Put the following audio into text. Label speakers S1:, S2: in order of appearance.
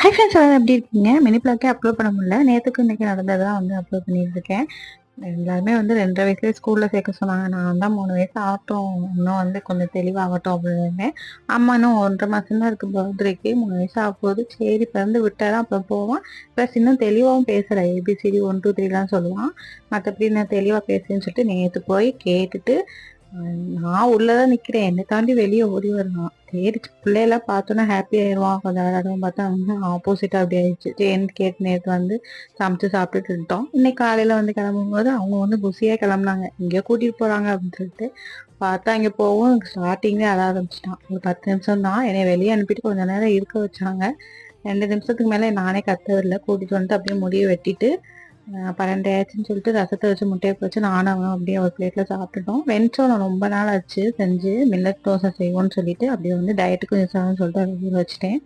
S1: Hi friends, எல்லாரும் எப்படி இருக்கீங்க? மினி பிளாக்கே அப்லோட் பண்ண முடியல. நேற்றுக்கு இன்னைக்கு நடந்ததான் வந்து அப்லோட் பண்ணிட்டு இருக்கேன். எல்லாருமே வந்து 2.5 வயசுலேயே ஸ்கூலில் சேர்க்க சொன்னாங்க. நான் தான் 3 வயசு ஆகட்டும், இன்னும் வந்து கொஞ்சம் தெளிவாகட்டும் அப்படின்னு. அம்மா இன்னும் 1.5 மாதம் தான் இருக்குது பர்த்டேக்கு, 3 வயசு ஆக போகுது. சரி பிறந்து விட்டாதான் அப்புறம் போவான். ப்ளஸ் இன்னும் தெளிவாகவும் பேசுகிறேன். ஏபிசிடி 1 2 3லாம் சொல்லுவான். மற்றபடி நான் தெளிவாக பேசுறேன்னு சொல்லிட்டு நேற்று போய் கேட்டுட்டு நான் உள்ளதான் நிக்கிறேன். என்னை தாண்டி வெளியே ஓடி வருவான். சரி பிள்ளையெல்லாம் பார்த்தோன்னா ஹாப்பி ஆயிடுவான், கொஞ்சம் விளையாடுவோம். பார்த்தா வந்து ஆப்போசிட்டா அப்படி ஆயிடுச்சு. சரின்னு கேட்டு நேற்று வந்து சமைச்சு சாப்பிட்டுட்டு இருந்தோம். இன்னைக்கு காலையில வந்து கிளம்பும்போது அவங்க வந்து குசியா கிளம்புனாங்க, எங்கேயோ கூட்டிட்டு போறாங்க அப்படின்னு சொல்லிட்டு. பார்த்தா இங்க போவோம், ஸ்டார்டிங்லேயே அழ ஆரம்பிச்சிட்டான். ஒரு 10 நிமிஷம் தான் என்னை வெளியே அனுப்பிட்டு கொஞ்ச நேரம் இருக்க வச்சாங்க. 2 நிமிஷத்துக்கு மேலே நானே கத்தவில்லை. கூட்டிட்டு வந்துட்டு அப்படியே முடிய வெட்டிட்டு 12 ஆச்சுன்னு சொல்லிட்டு ரசத்தை வச்சு முட்டையை வச்சு நானும் அவனும் அப்படியே ஒரு பிளேட்ல சாப்பிட்டுட்டோம். வெண்சோளம் ரொம்ப நாள் ஆச்சு செஞ்சு, மில்லட் தோசை செய்வோம்னு சொல்லிட்டு அப்படியே வந்து டயட்டுக்கு யூஸ் ஆகும்னு சொல்லிட்டு அதை ஊற வச்சுட்டேன்.